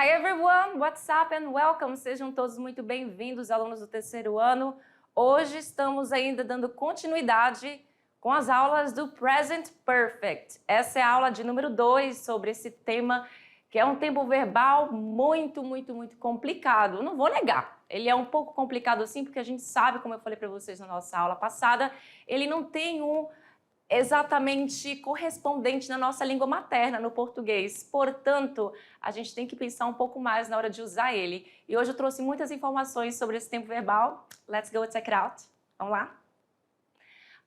Hi everyone, what's up and welcome. Sejam todos muito bem-vindos, alunos do terceiro ano. Hoje estamos ainda dando continuidade com as aulas do Present Perfect. Essa é a aula de número 2 sobre esse tema, que é um tempo verbal muito complicado. Não vou negar, ele é um pouco complicado sim, porque a gente sabe, como eu falei para vocês na nossa aula passada, ele não tem um exatamente correspondente na nossa língua materna, no português. Portanto, a gente tem que pensar um pouco mais na hora de usar ele. E hoje eu trouxe muitas informações sobre esse tempo verbal. Let's go check it out. Vamos lá?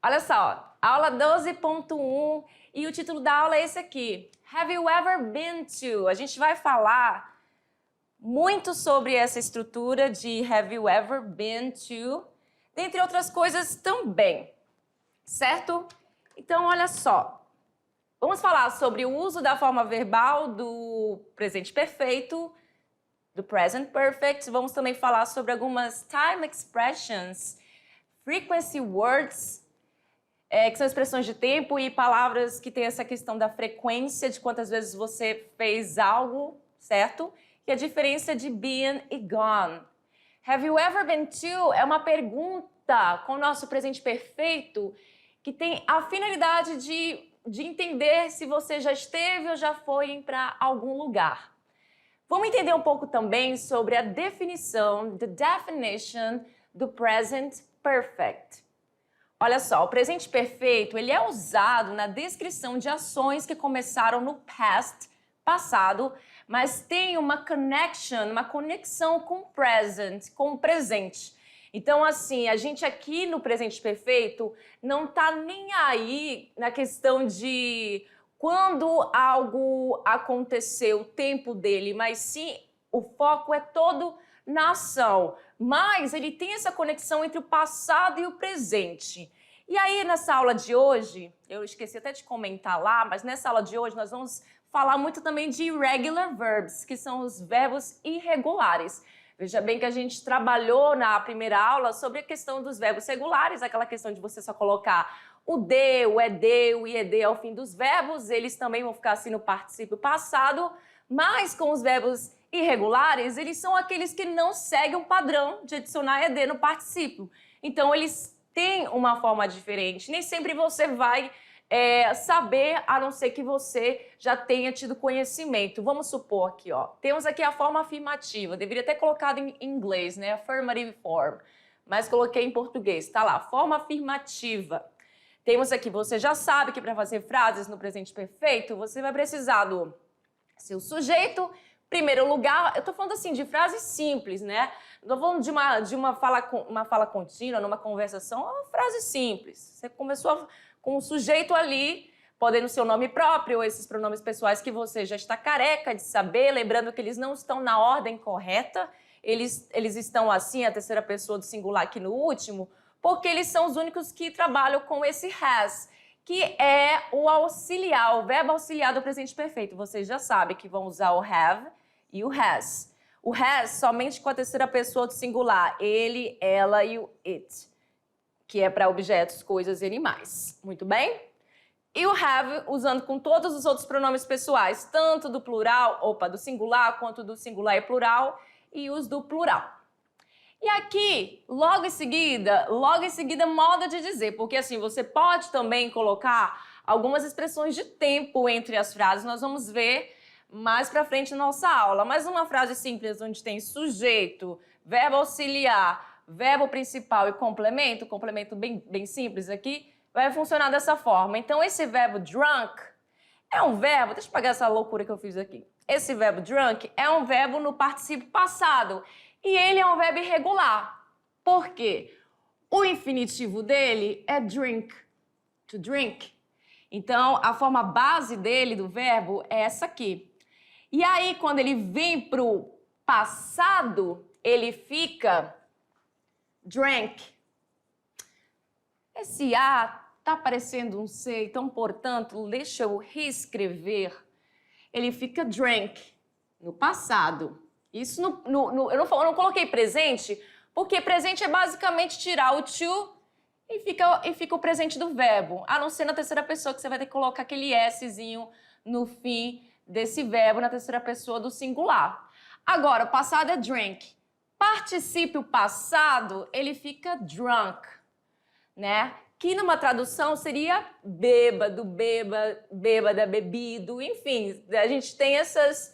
Olha só, aula 12.1 e o título da aula é esse aqui. Have you ever been to? A gente vai falar muito sobre essa estrutura de have you ever been to, dentre outras coisas também, certo? Então, olha só, vamos falar sobre o uso da forma verbal do presente perfeito, do present perfect. Vamos também falar sobre algumas time expressions, frequency words, que são expressões de tempo e palavras que têm essa questão da frequência, de quantas vezes você fez algo, certo? E a diferença de been e gone. Have you ever been to? É uma pergunta com o nosso presente perfeito que tem a finalidade de entender se você já esteve ou já foi para algum lugar. Vamos entender um pouco também sobre a definição, the definition do present perfect. Olha só, o presente perfeito, ele é usado na descrição de ações que começaram no past, passado, mas tem uma conexão com o present, com o presente. Então, assim, a gente aqui no presente perfeito não tá nem aí na questão de quando algo aconteceu, o tempo dele, mas sim o foco é todo na ação. Mas ele tem essa conexão entre o passado e o presente. E aí, nessa aula de hoje, eu esqueci até de comentar lá, mas nessa aula de hoje nós vamos falar muito também de irregular verbs, que são os verbos irregulares. Veja bem que a gente trabalhou na primeira aula sobre a questão dos verbos regulares, aquela questão de você só colocar o D, o ED, o IED ao fim dos verbos, eles também vão ficar assim no particípio passado, mas com os verbos irregulares, eles são aqueles que não seguem um padrão de adicionar ED no particípio. Então, eles têm uma forma diferente. Nem sempre você vai saber, a não ser que você já tenha tido conhecimento. Vamos supor aqui, ó, temos aqui a forma afirmativa, deveria ter colocado em inglês, né, affirmative form, mas coloquei em português, tá lá, forma afirmativa. Temos aqui, você já sabe que para fazer frases no presente perfeito, você vai precisar do seu sujeito, primeiro lugar, eu tô falando assim de frases simples, né, não tô falando de uma fala contínua, numa conversação, é uma frase simples, você começou com o sujeito ali, podendo ser o nome próprio, ou esses pronomes pessoais que você já está careca de saber, lembrando que eles não estão na ordem correta, eles estão assim, a terceira pessoa do singular aqui no último, porque eles são os únicos que trabalham com esse has, que é o auxiliar, o verbo auxiliar do presente perfeito. Vocês já sabem que vão usar o have e o has. O has somente com a terceira pessoa do singular, ele, ela e o it, que é para objetos, coisas e animais. Muito bem? E o have, usando com todos os outros pronomes pessoais, tanto do plural, do singular, quanto do singular e plural, e os do plural. E aqui, logo em seguida, modo de dizer, porque assim, você pode também colocar algumas expressões de tempo entre as frases, nós vamos ver mais pra frente na nossa aula. Mas uma frase simples, onde tem sujeito, verbo auxiliar, verbo principal e complemento bem simples aqui, vai funcionar dessa forma. Então, esse verbo drunk é um verbo, deixa eu pagar essa loucura que eu fiz aqui. Esse verbo drunk é um verbo no particípio passado e ele é um verbo irregular. Por quê? O infinitivo dele é drink, to drink. Então, a forma base dele, do verbo, é essa aqui. E aí, quando ele vem pro passado, ele fica drank. Esse A tá parecendo um C, então, portanto, deixa eu reescrever. Ele fica drank no passado. Isso eu não coloquei presente, porque presente é basicamente tirar o to e fica o presente do verbo. A não ser na terceira pessoa, que você vai ter que colocar aquele Szinho no fim desse verbo na terceira pessoa do singular. Agora, o passado é drink. Particípio passado, ele fica drunk, né? Que numa tradução seria bêbado, bêbada, bebido, enfim. A gente tem essas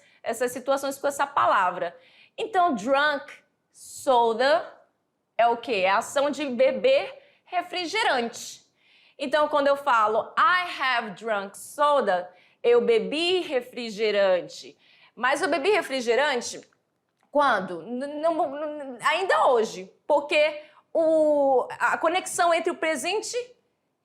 situações com essa palavra. Então, drunk, soda, é o quê? É a ação de beber refrigerante. Então, quando eu falo I have drunk soda, eu bebi refrigerante. Mas eu bebi refrigerante quando? Ainda hoje. Porque a conexão entre o presente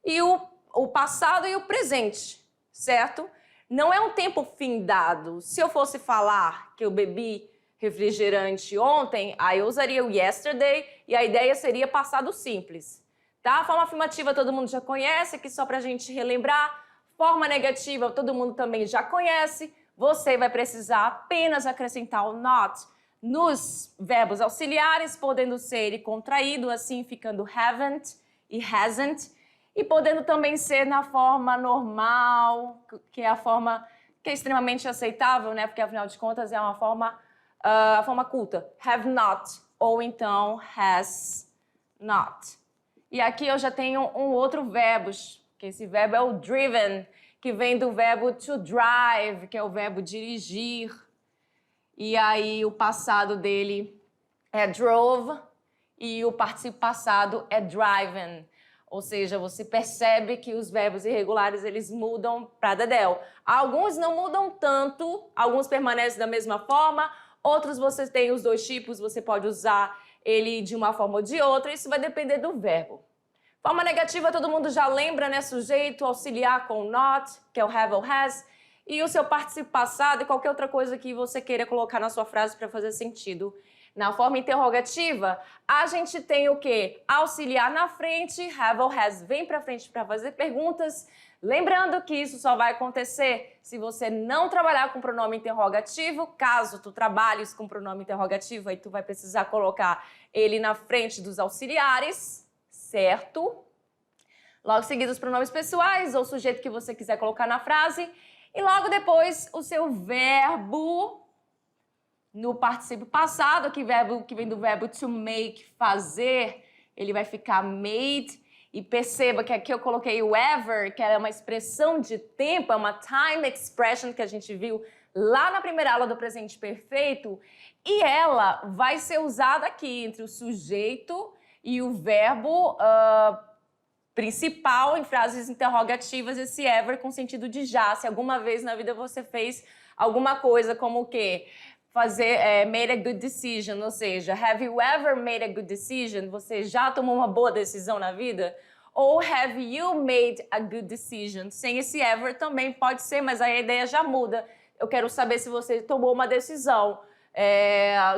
e o passado e o presente, certo? Não é um tempo findado. Se eu fosse falar que eu bebi refrigerante ontem, aí eu usaria o yesterday e a ideia seria passado simples. Tá? A forma afirmativa todo mundo já conhece, que só para a gente relembrar. Forma negativa todo mundo também já conhece. Você vai precisar apenas acrescentar o not nos verbos auxiliares, podendo ser ele contraído, assim ficando haven't e hasn't. E podendo também ser na forma normal, que é a forma que é extremamente aceitável, né? Porque afinal de contas é uma forma, a forma culta. Have not, ou então has not. E aqui eu já tenho um outro verbo, que esse verbo é o driven, que vem do verbo to drive, que é o verbo dirigir. E aí o passado dele é drove e o particípio passado é driven. Ou seja, você percebe que os verbos irregulares eles mudam para dedéu. Alguns não mudam tanto, alguns permanecem da mesma forma, outros você tem os dois tipos, você pode usar ele de uma forma ou de outra, isso vai depender do verbo. Forma negativa, todo mundo já lembra, né? Sujeito, auxiliar com not, que é o have ou has, e o seu particípio passado e qualquer outra coisa que você queira colocar na sua frase para fazer sentido. Na forma interrogativa, a gente tem o quê? Auxiliar na frente, have ou has vem para frente para fazer perguntas. Lembrando que isso só vai acontecer se você não trabalhar com pronome interrogativo. Caso tu trabalhes com pronome interrogativo, aí tu vai precisar colocar ele na frente dos auxiliares, certo? Logo seguido os pronomes pessoais ou o sujeito que você quiser colocar na frase. E logo depois o seu verbo no particípio passado, que vem do verbo to make, fazer, ele vai ficar made. E perceba que aqui eu coloquei o ever, que é uma expressão de tempo, é uma time expression que a gente viu lá na primeira aula do presente perfeito. E ela vai ser usada aqui entre o sujeito e o verbo principal em frases interrogativas, esse ever com sentido de já. Se alguma vez na vida você fez alguma coisa como o quê? Fazer, made a good decision, ou seja, have you ever made a good decision? Você já tomou uma boa decisão na vida? Ou have you made a good decision? Sem esse ever também pode ser, mas aí a ideia já muda. Eu quero saber se você tomou uma decisão.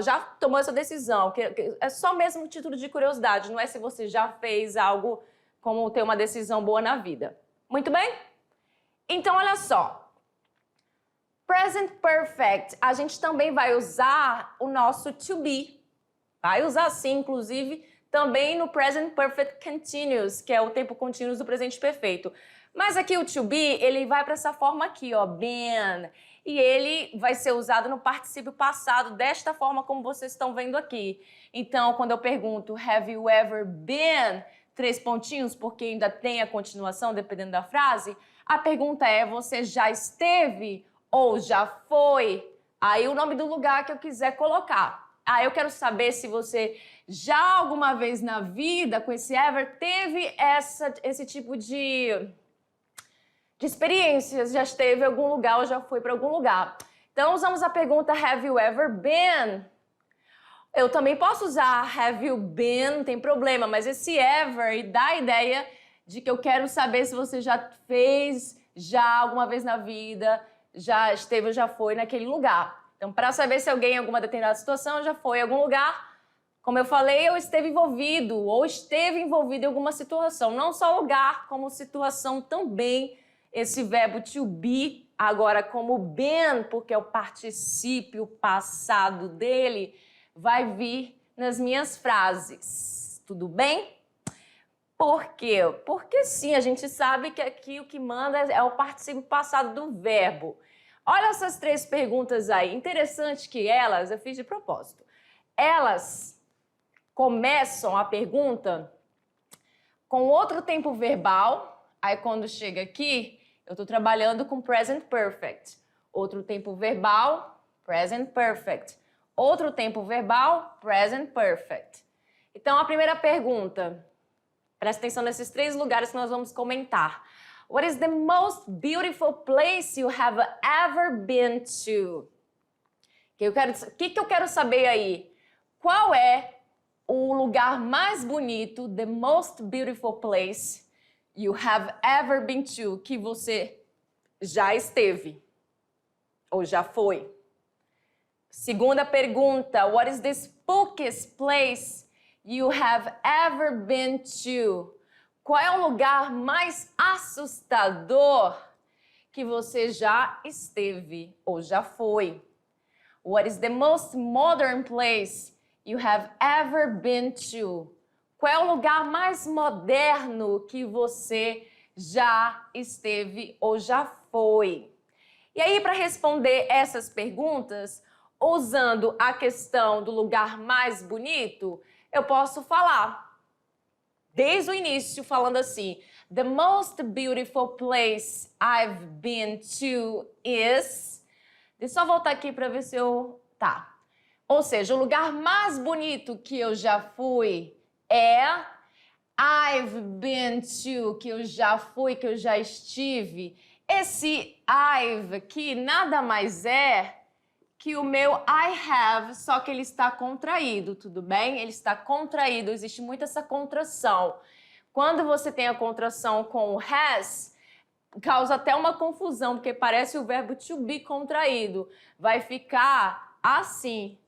Já tomou essa decisão. É só mesmo um título de curiosidade, não é se você já fez algo como ter uma decisão boa na vida. Muito bem? Então, olha só. Present Perfect, a gente também vai usar o nosso to be. Vai usar sim, inclusive, também no Present Perfect Continuous, que é o tempo contínuo do presente perfeito. Mas aqui o to be, ele vai para essa forma aqui, ó, been. E ele vai ser usado no particípio passado, desta forma como vocês estão vendo aqui. Então, quando eu pergunto, have you ever been? 3 pontinhos, porque ainda tem a continuação, dependendo da frase. A pergunta é, você já esteve ou já foi? Aí o nome do lugar que eu quiser colocar. Aí eu quero saber se você já alguma vez na vida, com esse ever, teve esse tipo de experiências, já esteve em algum lugar ou já foi para algum lugar. Então usamos a pergunta have you ever been? Eu também posso usar have you been, não tem problema, mas esse ever dá a ideia de que eu quero saber se você já fez já alguma vez na vida, já esteve ou já foi naquele lugar. Então, para saber se alguém em alguma determinada situação já foi em algum lugar, como eu falei, eu esteve envolvido ou esteve envolvido em alguma situação. Não só lugar, como situação também. Esse verbo to be, agora como been, porque é o particípio passado dele, vai vir nas minhas frases. Tudo bem? Por quê? Porque sim, a gente sabe que aqui o que manda é o particípio passado do verbo. Olha essas três perguntas aí. Interessante que elas, eu fiz de propósito, elas começam a pergunta com outro tempo verbal. Aí quando chega aqui, eu estou trabalhando com present perfect. Outro tempo verbal, present perfect. Outro tempo verbal, present perfect. Então, a primeira pergunta, presta atenção nesses três lugares que nós vamos comentar. What is the most beautiful place you have ever been to? O que eu quero saber aí? Qual é o lugar mais bonito, the most beautiful place you have ever been to, que você já esteve ou já foi? Segunda pergunta, what is the spookiest place you have ever been to? Qual é o lugar mais assustador que você já esteve ou já foi? What is the most modern place you have ever been to? Qual é o lugar mais moderno que você já esteve ou já foi? E aí, para responder essas perguntas, usando a questão do lugar mais bonito, eu posso falar desde o início falando assim: the most beautiful place I've been to is... Deixa eu só voltar aqui para ver se eu... Tá. Ou seja, o lugar mais bonito que eu já fui é I've been to, que eu já fui, que eu já estive. Esse I've aqui nada mais é que o meu I have, só que ele está contraído, tudo bem? Ele está contraído, existe muito essa contração. Quando você tem a contração com o has, causa até uma confusão, porque parece o verbo to be contraído. Vai ficar assim,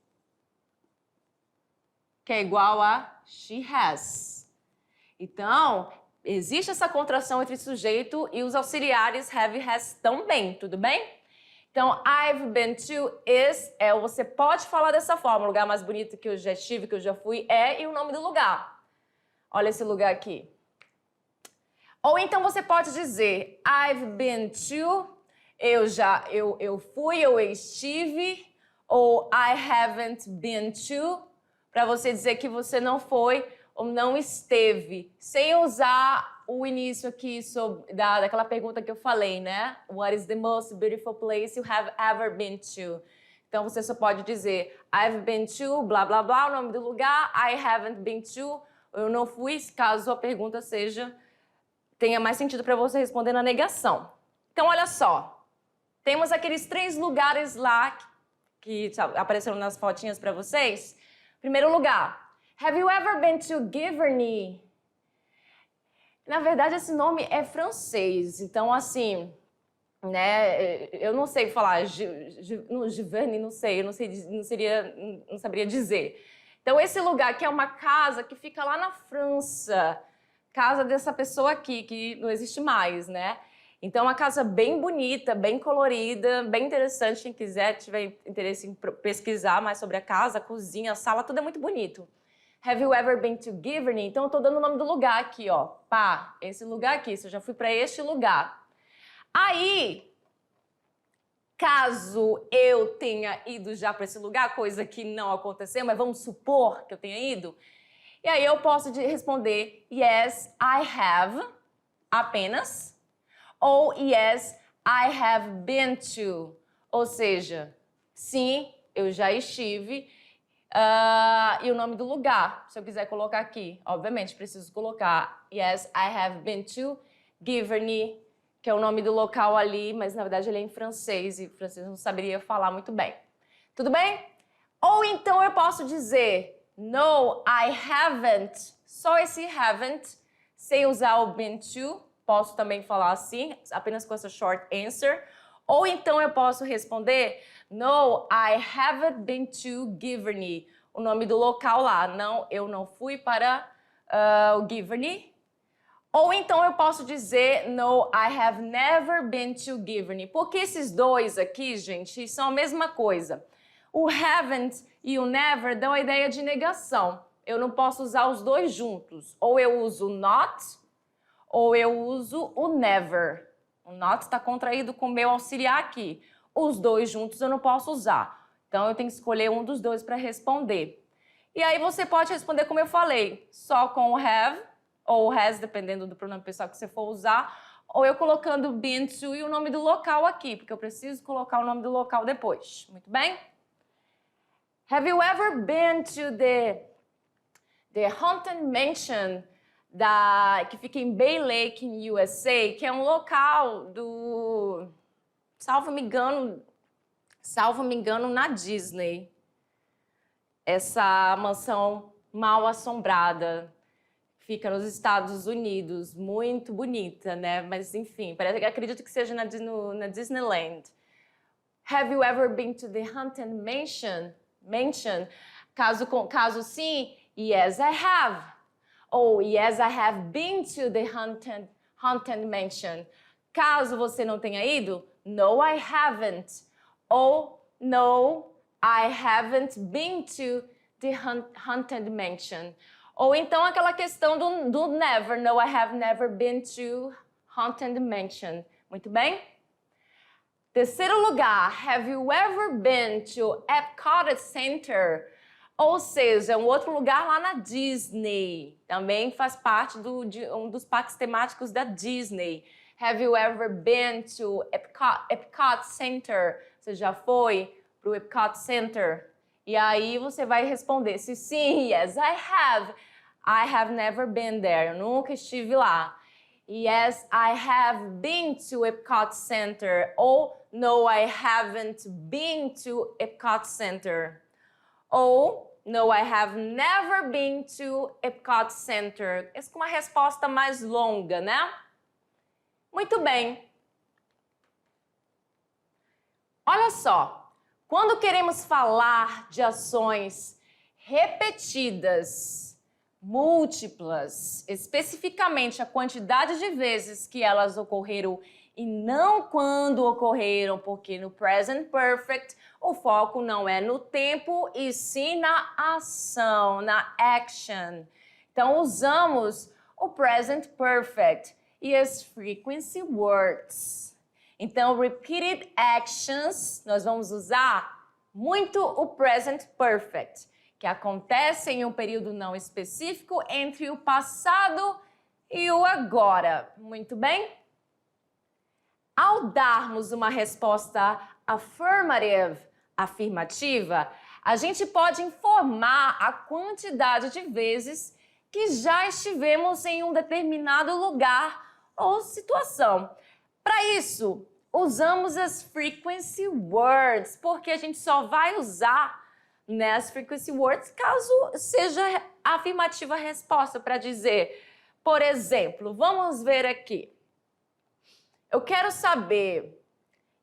que é igual a she has. Então, existe essa contração entre sujeito e os auxiliares have e has também, tudo bem? Então, I've been to is, você pode falar dessa forma, o lugar mais bonito que eu já estive, que eu já fui, e o nome do lugar. Olha esse lugar aqui. Ou então você pode dizer, I've been to, eu fui, eu estive, ou I haven't been to, para você dizer que você não foi ou não esteve, sem usar o início aqui daquela pergunta que eu falei, né? What is the most beautiful place you have ever been to? Então, você só pode dizer I've been to, blá, blá, blá, o nome do lugar. I haven't been to, eu não fui, caso a pergunta tenha mais sentido para você responder na negação. Então, olha só. Temos aqueles três lugares lá que apareceram nas fotinhas para vocês. Primeiro lugar, have you ever been to Giverny? Na verdade, esse nome é francês, então, assim, né, eu não sei falar, Giverny, não sei, não saberia dizer. Então, esse lugar aqui é uma casa que fica lá na França, casa dessa pessoa aqui, que não existe mais, né? Então, uma casa bem bonita, bem colorida, bem interessante, quem quiser, tiver interesse em pesquisar mais sobre a casa, a cozinha, a sala, tudo é muito bonito. Have you ever been to Giverny? Então, eu tô dando o nome do lugar aqui, ó. Pá, esse lugar aqui, se eu já fui para este lugar. Aí, caso eu tenha ido já para esse lugar, coisa que não aconteceu, mas vamos supor que eu tenha ido, e aí eu posso responder yes, I have, apenas, ou yes, I have been to, ou seja, sim, eu já estive, e o nome do lugar, se eu quiser colocar aqui, obviamente preciso colocar yes, I have been to Giverny, que é o nome do local ali, mas na verdade ele é em francês e o francês não saberia falar muito bem. Tudo bem? Ou então eu posso dizer no, I haven't, só esse haven't, sem usar o been to, posso também falar assim, apenas com essa short answer. Ou então eu posso responder no, I haven't been to Giverny, o nome do local lá. Não, eu não fui para o Giverny. Ou então eu posso dizer no, I have never been to Giverny. Porque esses dois aqui, gente, são a mesma coisa. O haven't e o never dão a ideia de negação. Eu não posso usar os dois juntos. Ou eu uso not, ou eu uso o never. O not está contraído com o meu auxiliar aqui. Os dois juntos eu não posso usar. Então, eu tenho que escolher um dos dois para responder. E aí, você pode responder como eu falei, só com o have ou has, dependendo do pronome pessoal que você for usar, ou eu colocando been to e o nome do local aqui, porque eu preciso colocar o nome do local depois. Muito bem? Have you ever been to the Haunted Mansion que fica em Bay Lake, em USA, que é um local do, salvo me engano, na Disney. Essa mansão mal assombrada fica nos Estados Unidos, muito bonita, né? Mas enfim, acredito que seja na Disneyland. Have you ever been to the Haunted Mansion? Caso sim, yes, I have. Ou yes, I have been to the Haunted Mansion. Caso você não tenha ido, no, I haven't. Ou no, I haven't been to the Haunted Mansion. Ou então aquela questão do never. No, I have never been to Haunted Mansion. Muito bem? Terceiro lugar, have you ever been to Epcot Center? Ou seja, um outro lugar lá na Disney. Também faz parte de um dos parques temáticos da Disney. Have you ever been to Epcot Center? Você já foi para o Epcot Center? E aí você vai responder se sim, yes, I have. I have never been there. Eu nunca estive lá. Yes, I have been to Epcot Center. Ou no, I haven't been to Epcot Center. Ou no, I have never been to Epcot Center. Essa é uma resposta mais longa, né? Muito bem. Olha só, quando queremos falar de ações repetidas, múltiplas, especificamente a quantidade de vezes que elas ocorreram e não quando ocorreram, porque no present perfect o foco não é no tempo e sim na ação, na action. Então usamos o present perfect e as frequency words. Então, repeated actions, nós vamos usar muito o present perfect, que acontece em um período não específico entre o passado e o agora. Muito bem? Ao darmos uma resposta afirmativa, a gente pode informar a quantidade de vezes que já estivemos em um determinado lugar ou situação. Para isso, usamos as frequency words, porque a gente só vai usar as frequency words caso seja afirmativa a resposta para dizer. Por exemplo, vamos ver aqui. Eu quero saber,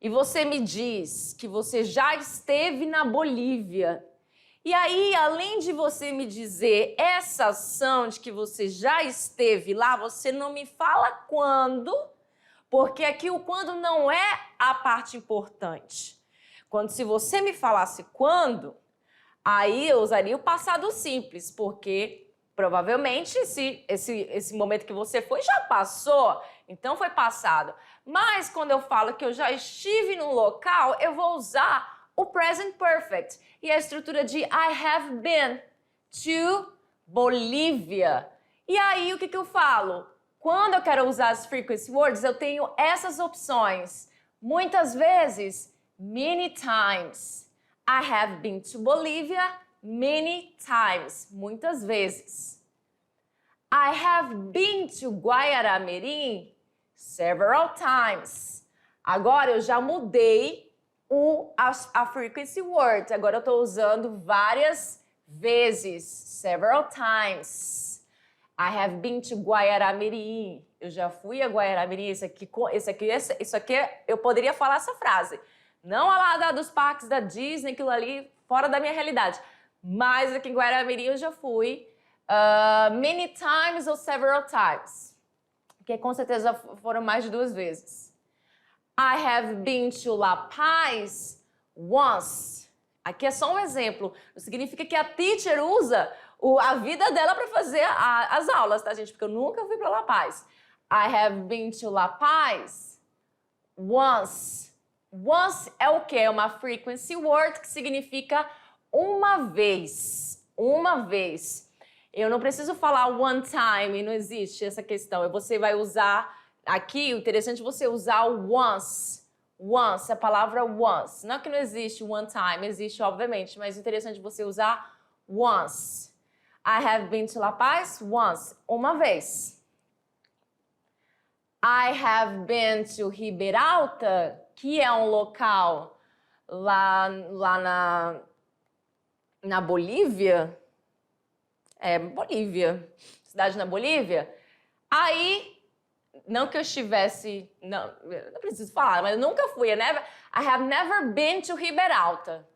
e você me diz que você já esteve na Bolívia. E aí, além de você me dizer essa ação de que você já esteve lá, você não me fala quando, porque aqui o quando não é a parte importante. Se você me falasse quando, aí eu usaria o passado simples, porque provavelmente esse momento que você foi já passou, então foi passado. Mas quando eu falo que eu já estive no local, eu vou usar o present perfect e a estrutura de I have been to Bolívia. E aí o que eu falo? Quando eu quero usar as frequency words, eu tenho essas opções. Muitas vezes, many times. I have been to Bolívia many times. Muitas vezes. I have been to Guaiará-Mirim several times. Agora eu já mudei a frequency word. Agora eu estou usando várias vezes. Several times. I have been to Guaiará-Mirim. Eu já fui a Guaiará-Mirim. Isso aqui, eu poderia falar essa frase. Não a lá dos parques da Disney, aquilo ali, fora da minha realidade. Mas aqui em Guaiará-Mirim eu já fui many times ou several times. Que com certeza foram mais de 2 vezes. I have been to La Paz once. Aqui é só um exemplo. Não significa que a teacher usa a vida dela para fazer as aulas, tá, gente? Porque eu nunca fui para La Paz. I have been to La Paz once. Once é o quê? É uma frequency word que significa uma vez. Uma vez. Eu não preciso falar one time, não existe essa questão. Você vai usar aqui, o interessante é você usar o once. Once, a palavra once. Não é que não existe one time, existe obviamente, mas o interessante é você usar once. I have been to La Paz once, uma vez. I have been to Riberalta, que é um local lá na Bolívia. É, Bolívia, cidade na Bolívia. Aí, não que eu estivesse, não preciso falar, mas eu nunca fui. I have never been to Riberalta.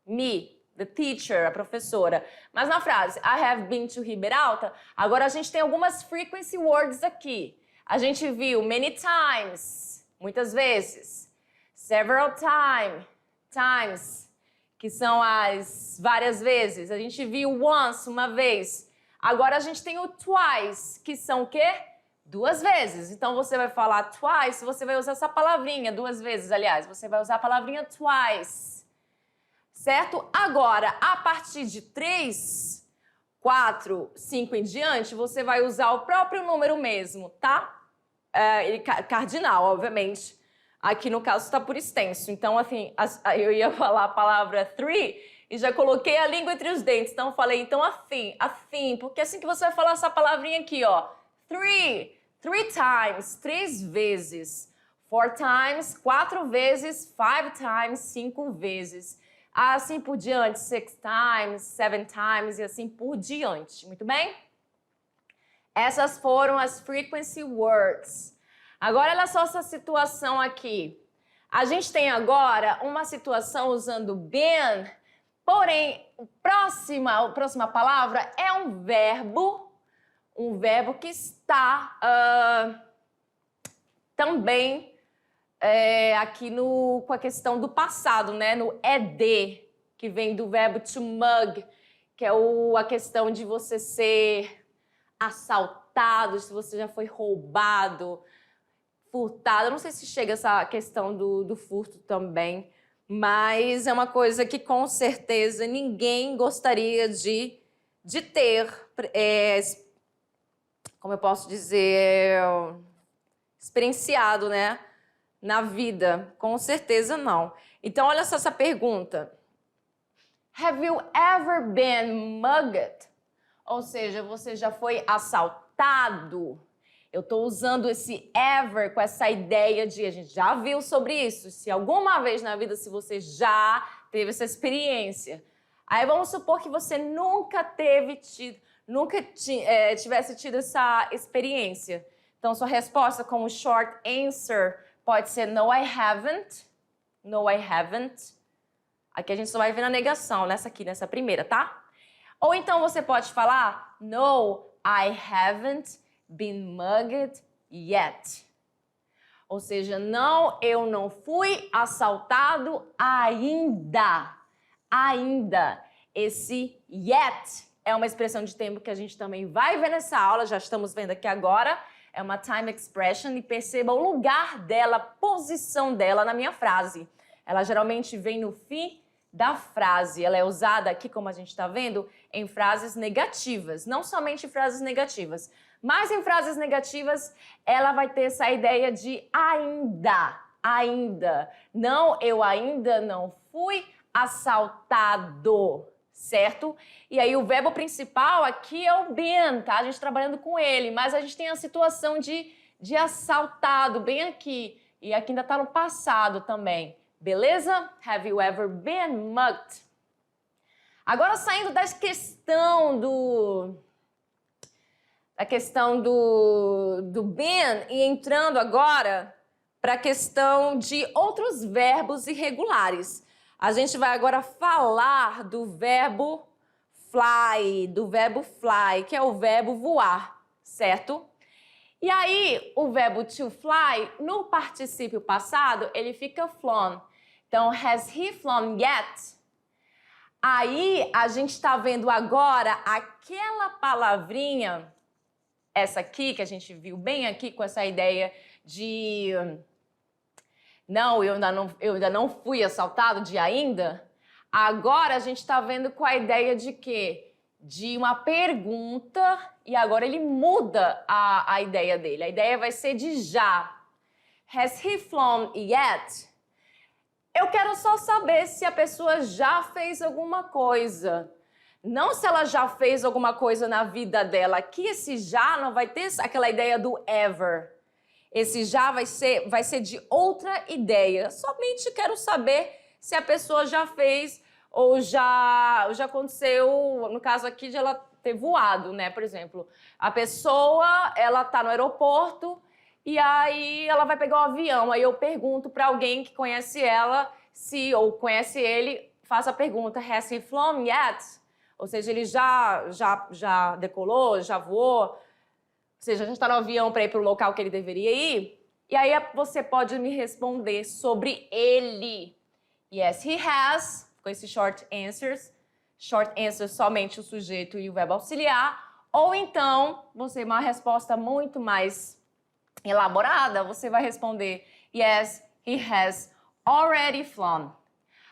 Me, the teacher, a professora. Mas na frase, I have been to Riberalta, agora a gente tem algumas frequency words aqui. A gente viu many times, muitas vezes. Several times, que são as várias vezes. A gente viu once, uma vez. Agora a gente tem o twice, que são o quê? Duas vezes. Então você vai falar twice, você vai usar essa palavrinha, duas vezes, aliás. Você vai usar a palavrinha twice. Certo? Agora, a partir de 3, 4, 5 em diante, você vai usar o próprio número mesmo, tá? Cardinal, obviamente. Aqui no caso está por extenso. Então, assim, eu ia falar a palavra three e já coloquei a língua entre os dentes. Então, eu falei, então, afim, porque assim que você vai falar essa palavrinha aqui, ó. Three times, 3 vezes. 4 times, 4 vezes. 5 times, 5 vezes. Assim por diante, 6 times, 7 times e assim por diante. Muito bem? Essas foram as frequency words. Agora, olha só essa situação aqui. A gente tem agora uma situação usando been, porém, a próxima palavra é um verbo que está também aqui com a questão do passado, né? No ed, que vem do verbo to mug, que é a questão de você ser assaltado, se você já foi roubado, furtado. Eu não sei se chega essa questão do furto também, mas é uma coisa que com certeza ninguém gostaria de ter, como eu posso dizer, experienciado, né, na vida. Com certeza não. Então, olha só essa pergunta. Have you ever been mugged? Ou seja, você já foi assaltado? Eu estou usando esse ever com essa ideia de, a gente já viu sobre isso, se alguma vez na vida, se você já teve essa experiência. Aí vamos supor que você nunca tivesse tido essa experiência. Então, sua resposta como short answer pode ser no, I haven't. No, I haven't. Aqui a gente só vai ver na negação, nessa primeira, tá? Ou então você pode falar, no, I haven't been mugged yet. Ou seja, não, eu não fui assaltado ainda. Ainda. Esse yet é uma expressão de tempo que a gente também vai ver nessa aula, já estamos vendo aqui agora. É uma time expression e perceba o lugar dela, a posição dela na minha frase. Ela geralmente vem no fim da frase. Ela é usada aqui, como a gente está vendo, em frases negativas. Não somente em frases negativas, mas em frases negativas ela vai ter essa ideia de ainda. Ainda. Não, eu ainda não fui assaltado, certo? E aí o verbo principal aqui é o been, tá? A gente trabalhando com ele, mas a gente tem a situação de assaltado bem aqui. E aqui ainda está no passado também. Beleza? Have you ever been mugged? Agora saindo da questão do been e entrando agora para a questão de outros verbos irregulares. A gente vai agora falar do verbo fly, que é o verbo voar, certo? E aí, o verbo to fly, no particípio passado, ele fica flown. Então, has he flown yet? Aí, a gente está vendo agora aquela palavrinha, essa aqui, que a gente viu bem aqui, com essa ideia de Não, eu ainda não fui assaltado de ainda. Agora a gente está vendo com a ideia de quê? De uma pergunta e agora ele muda a ideia dele. A ideia vai ser de já. Has he flown yet? Eu quero só saber se a pessoa já fez alguma coisa. Não se ela já fez alguma coisa na vida dela. Aqui esse já não vai ter aquela ideia do ever. Esse já vai ser de outra ideia. Somente quero saber se a pessoa já fez ou já aconteceu, no caso aqui, de ela ter voado, né? Por exemplo, a pessoa, ela tá no aeroporto e aí ela vai pegar o avião. Aí eu pergunto para alguém que conhece ela, ou conhece ele, faço a pergunta, has he flown yet? Ou seja, ele já decolou, já voou, ou seja, já está no avião para ir para o local que ele deveria ir. E aí você pode me responder sobre ele. Yes, he has, com esses short answers somente o sujeito e o verbo auxiliar. Ou então, você uma resposta muito mais elaborada, você vai responder yes, he has already flown.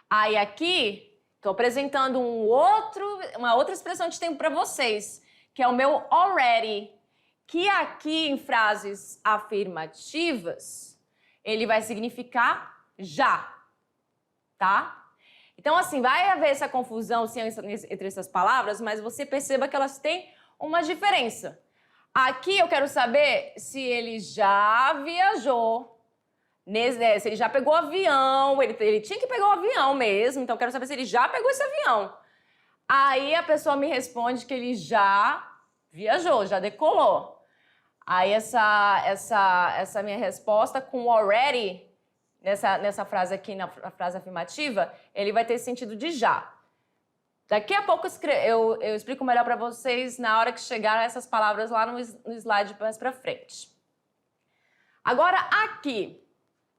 Aí aqui estou apresentando uma outra expressão de tempo para vocês, que é o meu already, que aqui em frases afirmativas, ele vai significar já, tá? Então, assim, vai haver essa confusão sim, entre essas palavras, mas você perceba que elas têm uma diferença. Aqui eu quero saber se ele já viajou, se ele já pegou o avião, ele tinha que pegar o avião mesmo, então eu quero saber se ele já pegou esse avião. Aí a pessoa me responde que ele já viajou, já decolou. Aí essa minha resposta com already, nessa frase aqui, na frase afirmativa, ele vai ter sentido de já. Daqui a pouco eu explico melhor para vocês na hora que chegar essas palavras lá no slide mais para frente. Agora aqui,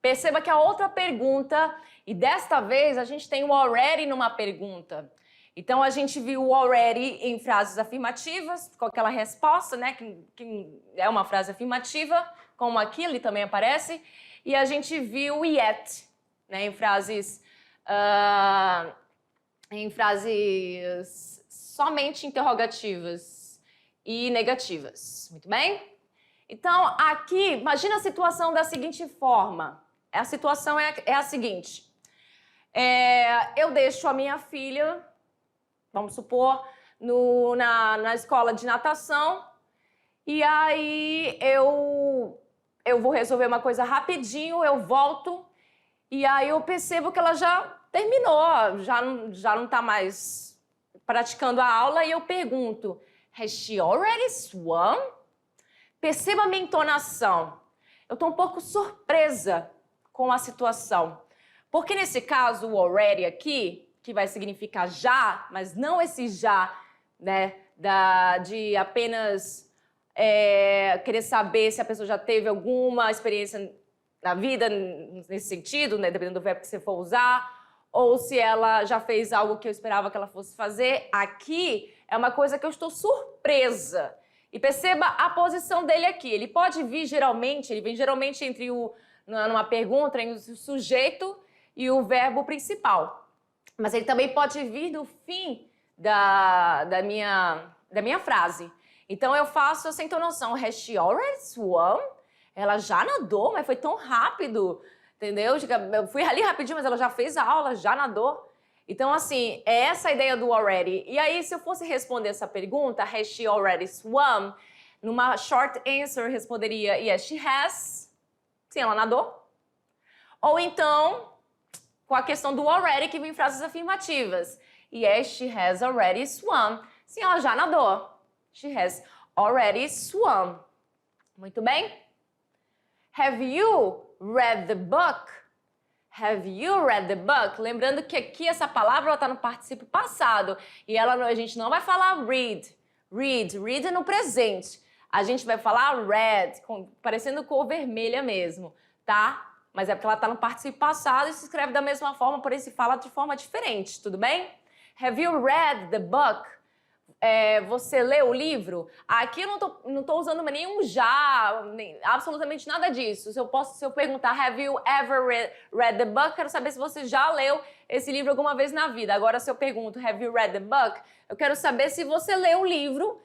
perceba que a outra pergunta, e desta vez a gente tem o already numa pergunta. Então a gente viu o already em frases afirmativas, com aquela resposta, né, que é uma frase afirmativa, como aqui, ele também aparece. E a gente viu o yet, né, em frases somente interrogativas e negativas. Muito bem? Então, aqui, imagina a situação da seguinte forma. A situação é a seguinte. Eu deixo a minha filha, vamos supor, na escola de natação, e aí eu vou resolver uma coisa rapidinho, eu volto, e aí eu percebo que ela já terminou, já não está mais praticando a aula, e eu pergunto, has she already swum? Perceba a minha entonação. Eu estou um pouco surpresa com a situação. Porque nesse caso, o already aqui, que vai significar já, mas não esse já, né, de apenas querer saber se a pessoa já teve alguma experiência na vida, nesse sentido, né, dependendo do verbo que você for usar, ou se ela já fez algo que eu esperava que ela fosse fazer. Aqui é uma coisa que eu estou surpresa. E perceba a posição dele aqui. Ele pode vir geralmente, ele vem geralmente numa pergunta, entre o sujeito e o verbo principal. Mas ele também pode vir no fim da minha frase. Então eu faço essa entonação. Has she already swum? Ela já nadou, mas foi tão rápido, entendeu? Eu fui ali rapidinho, mas ela já fez a aula, já nadou. Então, assim, é essa a ideia do already. E aí, se eu fosse responder essa pergunta, has she already swum? Numa short answer, eu responderia, yes, she has. Sim, ela nadou. Ou então, com a questão do already, que vem em frases afirmativas. Yes, she has already swum. Sim, ela já nadou. She has already swum. Muito bem? Have you read the book? Have you read the book? Lembrando que aqui essa palavra está no particípio passado. E a gente não vai falar read. Read é no presente. A gente vai falar read, parecendo cor vermelha mesmo, tá? Mas é porque ela está no particípio passado e se escreve da mesma forma, porém se fala de forma diferente, tudo bem? Have you read the book? você leu o livro? Aqui eu não tô usando nenhum já, absolutamente nada disso. Se eu perguntar, have you ever read the book? Quero saber se você já leu esse livro alguma vez na vida. Agora, se eu pergunto, have you read the book? Eu quero saber se você leu o livro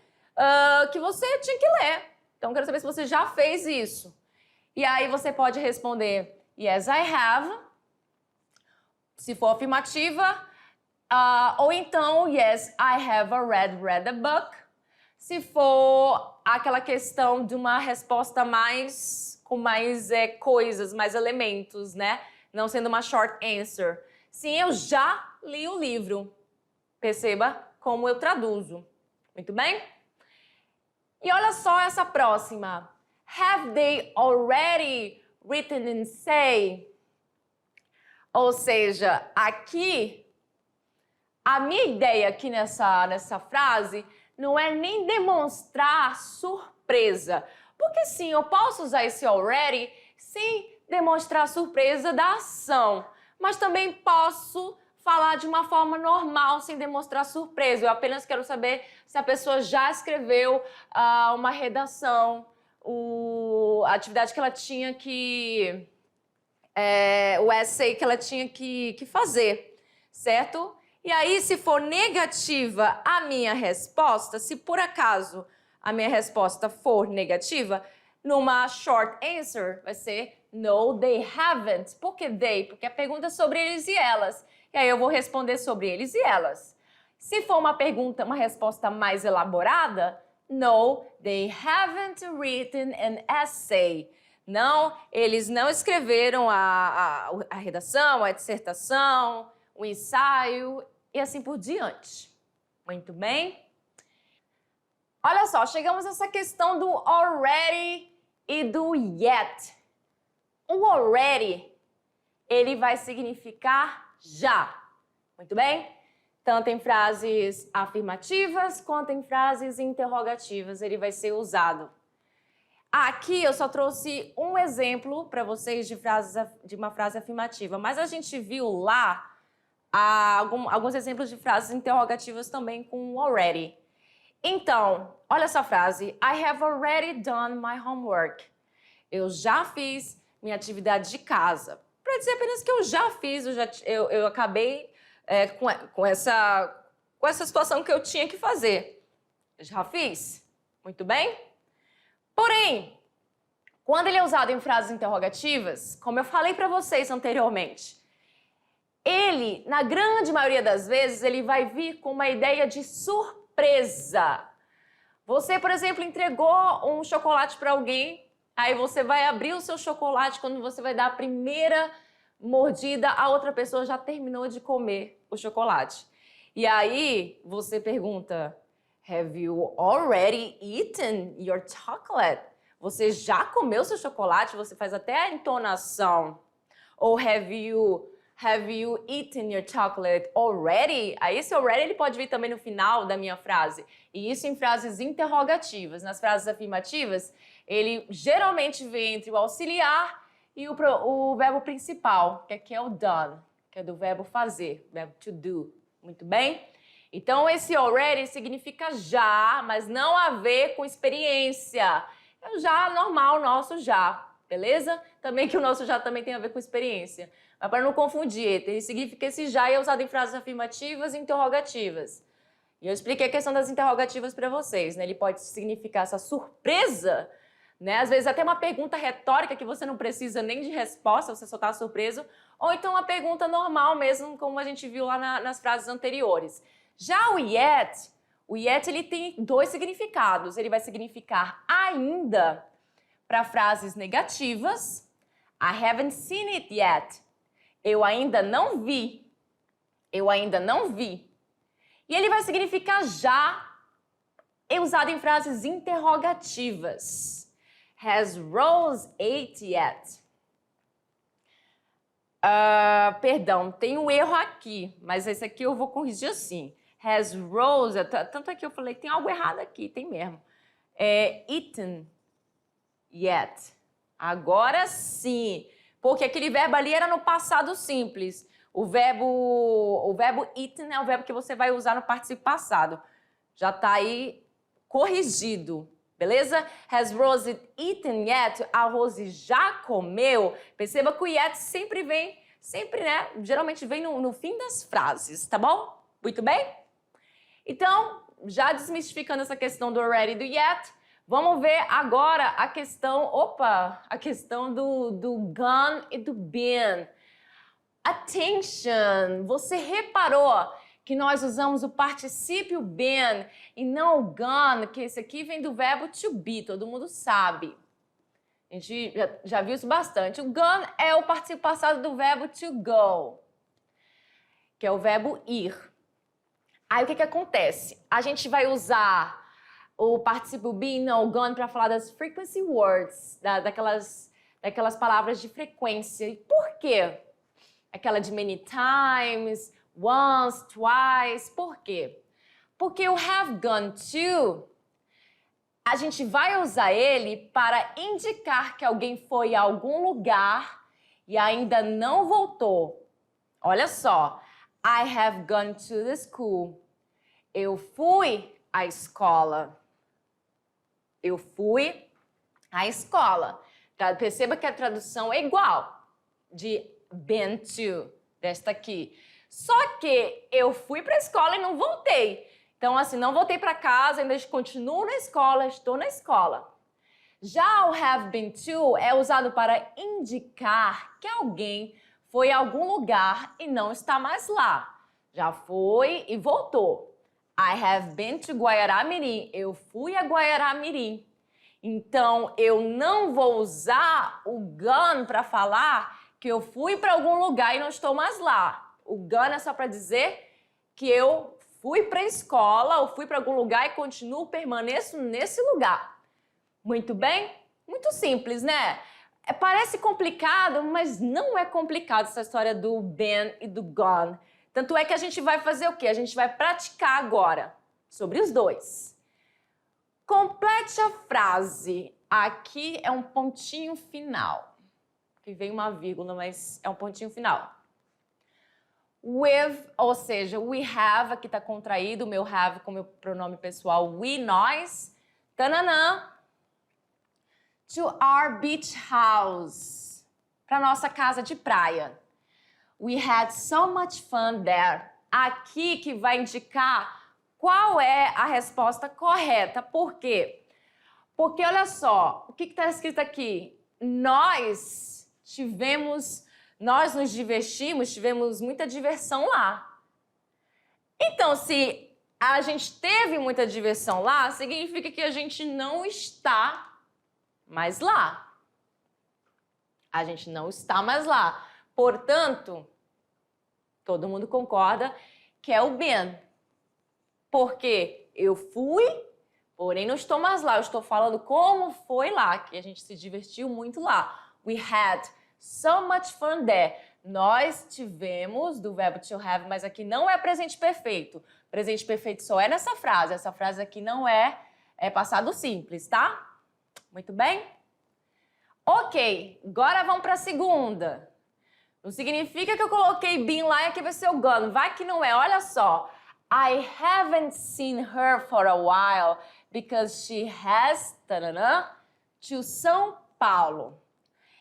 que você tinha que ler. Então, eu quero saber se você já fez isso. E aí você pode responder, yes, I have. Se for afirmativa. Ou então, yes, I have already read the book. Se for aquela questão de uma resposta com mais coisas, mais elementos, né? Não sendo uma short answer. Sim, eu já li o livro. Perceba como eu traduzo. Muito bem? E olha só essa próxima. Have they already written an essay? Ou seja, aqui, a minha ideia aqui nessa frase não é nem demonstrar surpresa. Porque sim, eu posso usar esse already sem demonstrar a surpresa da ação. Mas também posso falar de uma forma normal, sem demonstrar surpresa. Eu apenas quero saber se a pessoa já escreveu uma redação, a atividade que ela tinha que... o essay que ela tinha que fazer, certo? E aí, se for negativa a minha resposta, se por acaso a minha resposta for negativa, numa short answer vai ser no, they haven't. Por que they? Porque a pergunta é sobre eles e elas. E aí eu vou responder sobre eles e elas. Se for uma resposta mais elaborada, no, they haven't written an essay. Não, eles não escreveram a redação, a dissertação, o ensaio e assim por diante. Muito bem? Olha só, chegamos a essa questão do already e do yet. O already, ele vai significar já. Muito bem? Tanto em frases afirmativas quanto em frases interrogativas ele vai ser usado. Aqui eu só trouxe um exemplo para vocês de uma frase afirmativa, mas a gente viu lá alguns exemplos de frases interrogativas também com already. Então, olha essa frase. I have already done my homework. Eu já fiz minha atividade de casa. Para dizer apenas que eu já fiz, eu acabei com essa situação que eu tinha que fazer. Eu já fiz. Muito bem? Porém, quando ele é usado em frases interrogativas, como eu falei para vocês anteriormente, ele, na grande maioria das vezes, ele vai vir com uma ideia de surpresa. Você, por exemplo, entregou um chocolate para alguém, aí você vai abrir o seu chocolate, quando você vai dar a primeira mordida, a outra pessoa já terminou de comer o chocolate. E aí você pergunta, have you already eaten your chocolate? Você já comeu seu chocolate? Você faz até a entonação. Ou have you eaten your chocolate already? Aí esse already ele pode vir também no final da minha frase. E isso em frases interrogativas. Nas frases afirmativas, ele geralmente vem entre o auxiliar e o verbo principal, que aqui é o done, que é do verbo fazer, verbo to do. Muito bem? Então, esse already significa já, mas não a ver com experiência. É o já normal nosso já, beleza? Também que o nosso já também tem a ver com experiência. Mas para não confundir, ele significa esse já é usado em frases afirmativas e interrogativas. E eu expliquei a questão das interrogativas para vocês, né? Ele pode significar essa surpresa, né? Às vezes até uma pergunta retórica que você não precisa nem de resposta, você só está surpreso. Ou então uma pergunta normal mesmo, como a gente viu lá nas frases anteriores. Já o yet ele tem dois significados. Ele vai significar ainda para frases negativas. I haven't seen it yet. Eu ainda não vi. Eu ainda não vi. E ele vai significar já, usado em frases interrogativas. Has Rose ate yet? Perdão, tem um erro aqui, mas esse aqui eu vou corrigir assim. Has Rose, tanto aqui eu falei que tem algo errado aqui, tem mesmo. Eaten yet. Agora sim, porque aquele verbo ali era no passado simples. O verbo eaten é o verbo que você vai usar no particípio passado. Já tá aí corrigido, beleza? Has Rosie eaten yet? A Rosie já comeu? Perceba que o yet sempre vem, né? Geralmente vem no fim das frases, tá bom? Muito bem? Então, já desmistificando essa questão do already e do yet, vamos ver agora a questão, a questão do gone e do been. Attention! Você reparou que nós usamos o particípio been e não o gone, que esse aqui vem do verbo to be, todo mundo sabe. A gente já viu isso bastante. O gone é o particípio passado do verbo to go, que é o verbo ir. Aí o que acontece? A gente vai usar o particípio be e não o gone para falar das frequency words, daquelas palavras de frequência. E por quê? Aquela de many times, once, twice. Por quê? Porque o have gone to, a gente vai usar ele para indicar que alguém foi a algum lugar e ainda não voltou. Olha só. I have gone to the school. Eu fui à escola. Eu fui à escola. Perceba que a tradução é igual de been to, desta aqui. Só que eu fui para a escola e não voltei. Então, assim, não voltei para casa, ainda continuo na escola, estou na escola. Já o have been to é usado para indicar que alguém foi a algum lugar e não está mais lá. Já foi e voltou. I have been to Guaiará-Mirim. Eu fui a Guaiará-Mirim. Então, eu não vou usar o gone para falar que eu fui para algum lugar e não estou mais lá. O gone é só para dizer que eu fui para a escola ou fui para algum lugar e permaneço nesse lugar. Muito bem? Muito simples, né? Parece complicado, mas não é complicado essa história do been e do gone. Tanto é que a gente vai fazer o quê? A gente vai praticar agora sobre os dois. Complete a frase. Aqui é um pontinho final. Que vem uma vírgula, mas é um pontinho final. With, ou seja, we have, aqui está contraído, o meu have com o meu pronome pessoal, we, nós. Tananã. To our beach house. Para nossa casa de praia. We had so much fun there. Aqui que vai indicar qual é a resposta correta. Por quê? Porque, olha só, o que está escrito aqui? Nós nos divertimos, tivemos muita diversão lá. Então, se a gente teve muita diversão lá, significa que a gente não está mais lá. A gente não está mais lá. Portanto, todo mundo concorda que é o been. Porque eu fui, porém não estou mais lá. Eu estou falando como foi lá, que a gente se divertiu muito lá. We had so much fun there. Nós tivemos, do verbo to have, mas aqui não é presente perfeito. Presente perfeito só é nessa frase. Essa frase aqui não é passado simples, tá? Muito bem? Ok, agora vamos para a segunda. Não significa que eu coloquei been lá e aqui vai ser o gone. Vai que não é, olha só. I haven't seen her for a while because she has to São Paulo.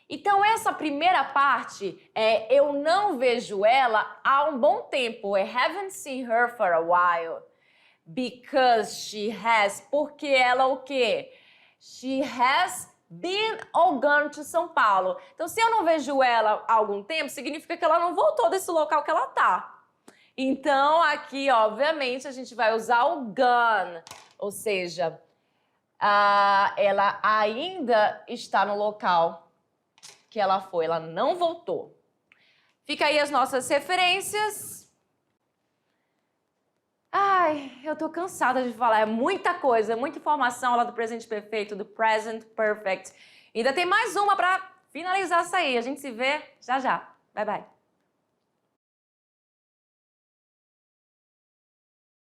Então, essa primeira parte é eu não vejo ela há um bom tempo. I haven't seen her for a while. Because she has. Porque ela o quê? She has been or gone to São Paulo. Então, se eu não vejo ela há algum tempo, significa que ela não voltou desse local que ela tá. Então, aqui, obviamente, a gente vai usar o gone. Ou seja, ela ainda está no local que ela foi, ela não voltou. Fica aí as nossas referências. Ai, eu tô cansada de falar, é muita coisa, muita informação lá do presente perfeito, do present perfect. Ainda tem mais uma para finalizar essa aí, a gente se vê já já. Bye, bye.